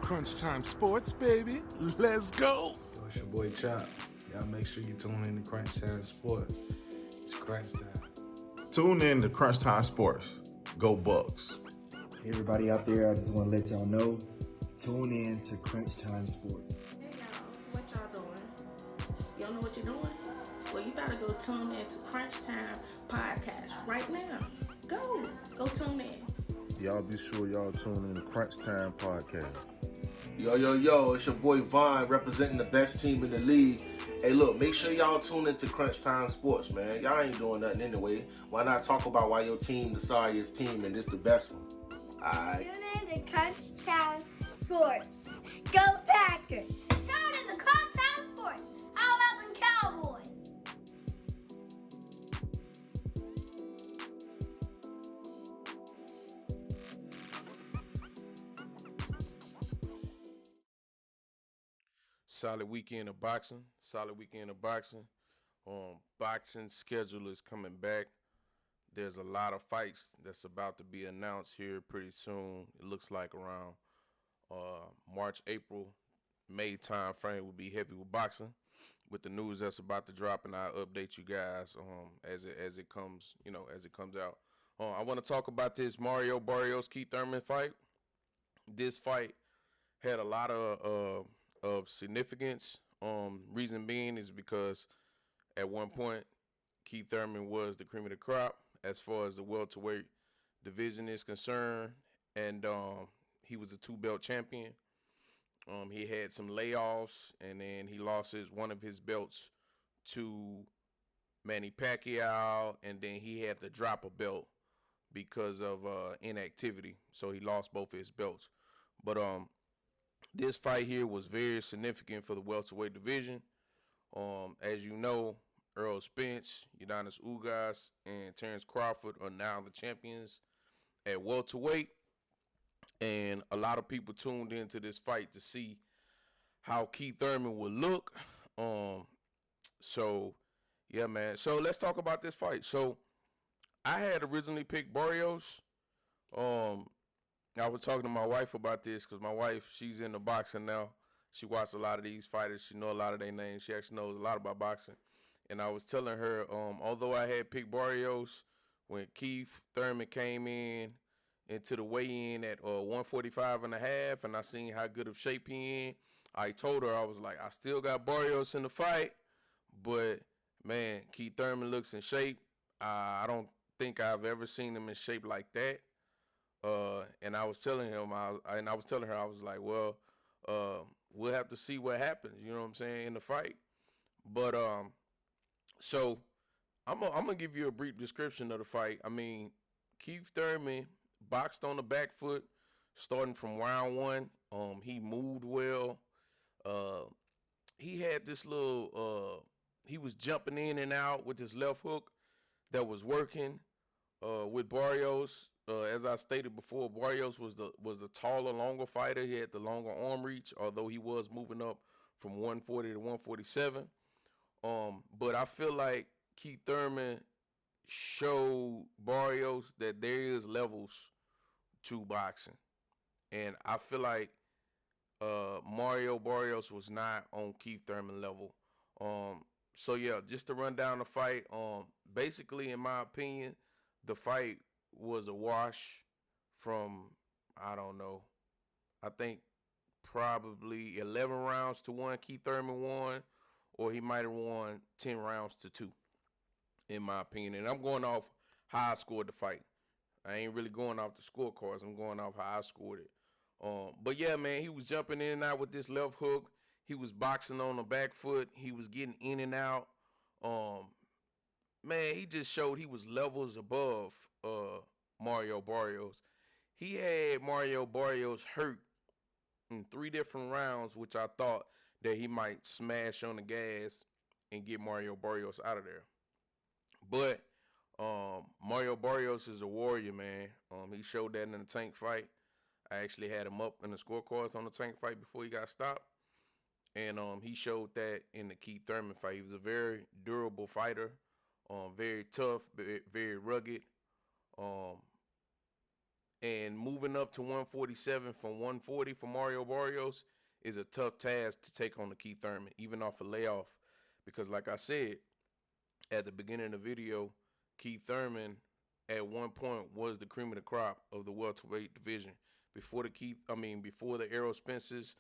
Crunch Time Sports, baby. Let's go. Yo, it's your boy Chop. Y'all make sure you tune in to Crunch Time Sports. It's crunch time. Tune in to Crunch Time Sports. Go Bucks. Hey everybody out there, I just want to let y'all know, tune in to Crunch Time Sports. Hey y'all, what y'all doing? Y'all know what you're doing? Well, you gotta go tune in to Crunch Time Podcast right now. Go tune in. Y'all be sure y'all tune in to Crunch Time Podcast. Yo, it's your boy Vaughn representing the best team in the league. Hey, look, make sure y'all tune into Crunch Time Sports, man. Y'all ain't doing nothing anyway. Why not talk about why your team the sorriest team and this the best one? Alright. Tune in to Crunch Time Sports. Go Packers! Tune in to Crunch Time Sports. How about them Cowboys? Solid weekend of boxing. Boxing schedule is coming back. There's a lot of fights that's about to be announced here pretty soon. It looks like around March, April, May time frame will be heavy with boxing. With the news that's about to drop, and I'll update you guys as it comes, as it comes out. I want to talk about this Mario Barrios Keith Thurman fight. This fight had a lot of significance. Reason being is because at one point Keith Thurman was the cream of the crop as far as the welterweight division is concerned, and he was a 2-belt champion. He had some layoffs, and then he lost one of his belts to Manny Pacquiao, and then he had to drop a belt because of inactivity. So he lost both of his belts. But this fight here was very significant for the welterweight division. As you know, Earl Spence, Udonis Ugas, and Terrence Crawford are now the champions at welterweight. And a lot of people tuned into this fight to see how Keith Thurman would look. So let's talk about this fight. So I had originally picked Barrios. I was talking to my wife about this because my wife, she's into boxing now. She watched a lot of these fighters. She knows a lot of their names. She actually knows a lot about boxing. And I was telling her, although I had picked Barrios, when Keith Thurman came into the weigh-in at 145 and a half, and I seen how good of shape he in, I told her, I was like, I still got Barrios in the fight, but, man, Keith Thurman looks in shape. I don't think I've ever seen him in shape like that. And I was telling him, I was telling her, I was like, well, we'll have to see what happens, you know what I'm saying, in the fight. But so I'm gonna give you a brief description of the fight. I mean, Keith Thurman boxed on the back foot, starting from round one. He moved well. He had this little, he was jumping in and out with his left hook that was working with Barrios. As I stated before, Barrios was the taller, longer fighter. He had the longer arm reach, although he was moving up from 140 to 147. But I feel like Keith Thurman showed Barrios that there is levels to boxing. And I feel like Mario Barrios was not on Keith Thurman level. So yeah, just to run down the fight, basically, in my opinion, the fight was a wash from, I don't know, I think probably 11 rounds to 1 Keith Thurman won, or he might have won 10 rounds to 2, in my opinion. And I'm going off how I scored the fight. I ain't really going off the scorecards. I'm going off how I scored it. But yeah, man, he was jumping in and out with this left hook. He was boxing on the back foot. He was getting in and out. Man, he just showed he was levels above Mario Barrios. He had Mario Barrios hurt in 3 different rounds, which I thought that he might smash on the gas and get Mario Barrios out of there. But Mario Barrios is a warrior, man. He showed that in the Tank fight. I actually had him up in the scorecards on the Tank fight before he got stopped. And he showed that in the Keith Thurman fight. He was a very durable fighter, very tough, very rugged. And moving up to 147 from 140 for Mario Barrios is a tough task to take on the Keith Thurman, even off a layoff. Because like I said at the beginning of the video, Keith Thurman at one point was the cream of the crop of the welterweight division. Before the Errol Spencers,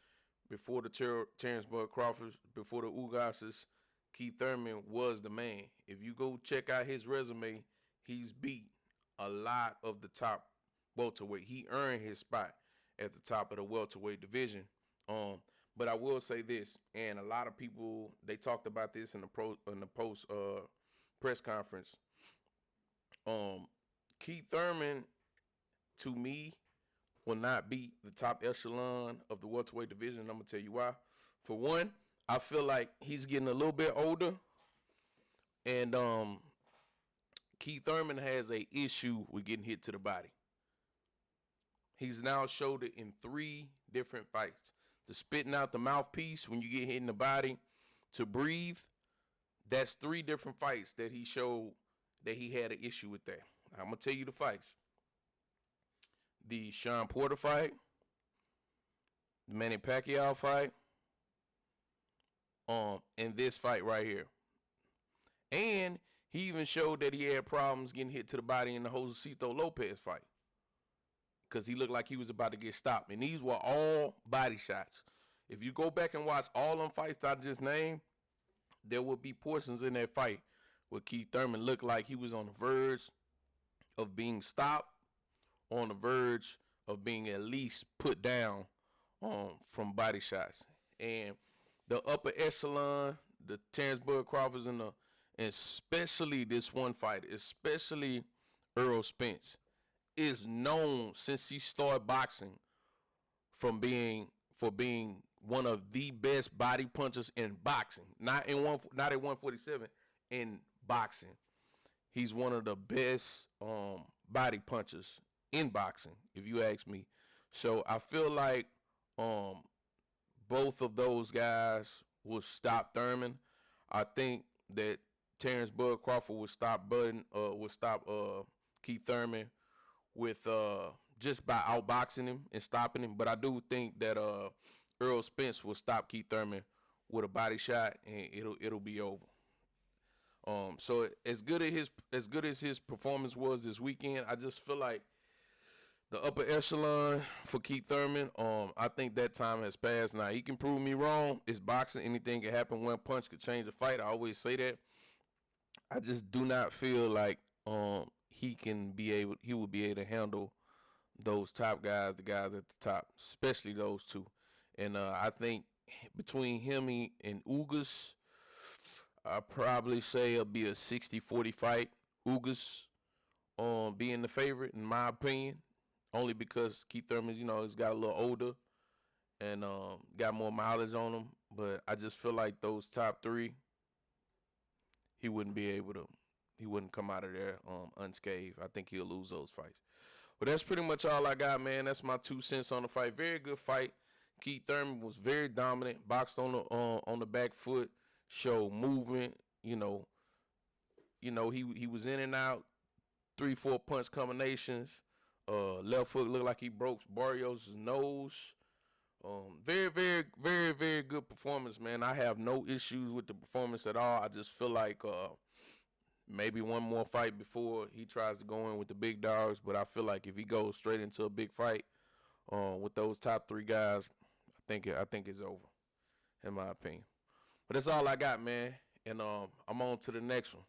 before the Terrence Bud Crawfords, before the Ugases, Keith Thurman was the man. If you go check out his resume, he's beat a lot of the top welterweight. He earned his spot at the top of the welterweight division. But I will say this, and a lot of people, they talked about this in the post press conference. Keith Thurman, to me, will not beat the top echelon of the welterweight division. I'm gonna tell you why. For one, I feel like he's getting a little bit older, and Keith Thurman has a issue with getting hit to the body. He's now showed it in 3 different fights. The spitting out the mouthpiece when you get hit in the body, to breathe, that's 3 different fights that he showed that he had an issue with that. I'm going to tell you the fights. The Sean Porter fight, the Manny Pacquiao fight, and this fight right here. And he even showed that he had problems getting hit to the body in the Josecito Lopez fight, because he looked like he was about to get stopped. And these were all body shots. If you go back and watch all them fights that I just named, there will be portions in that fight where Keith Thurman looked like he was on the verge of being stopped, on the verge of being at least put down from body shots. And the upper echelon, the Terrence Bud Crawfords, and especially this one fight, especially Errol Spence, is known since he started boxing for being one of the best body punchers in boxing. Not at 147, in boxing. He's one of the best body punchers in boxing, if you ask me. So I feel like both of those guys will stop Thurman. I think that Terrence Bud Crawford will stop Keith Thurman with just by outboxing him and stopping him. But I do think that Errol Spence will stop Keith Thurman with a body shot, and it'll be over. So as good as his performance was this weekend, I just feel like the upper echelon for Keith Thurman, I think that time has passed. Now, he can prove me wrong. It's boxing. Anything can happen. One punch could change a fight. I always say that. I just do not feel like he will be able to handle those top guys, the guys at the top, especially those two. And I think between him and Ugas, I probably say it'll be a 60-40 fight. Ugas being the favorite, in my opinion, only because Keith Thurman, he's got a little older and got more mileage on him. But I just feel like those top 3, he wouldn't come out of there unscathed. I think he'll lose those fights. But that's pretty much all I got, man. That's my 2 cents on the fight. Very good fight. Keith Thurman was very dominant, boxed on the back foot, showed movement. He was in and out, 3-4 punch combinations. Left hook looked like he broke Barrios' nose. Very, very, very, very good performance, man. I have no issues with the performance at all. I just feel like maybe one more fight before he tries to go in with the big dogs. But I feel like if he goes straight into a big fight with those top 3 guys, I think it's over, in my opinion. But that's all I got, man. And I'm on to the next one.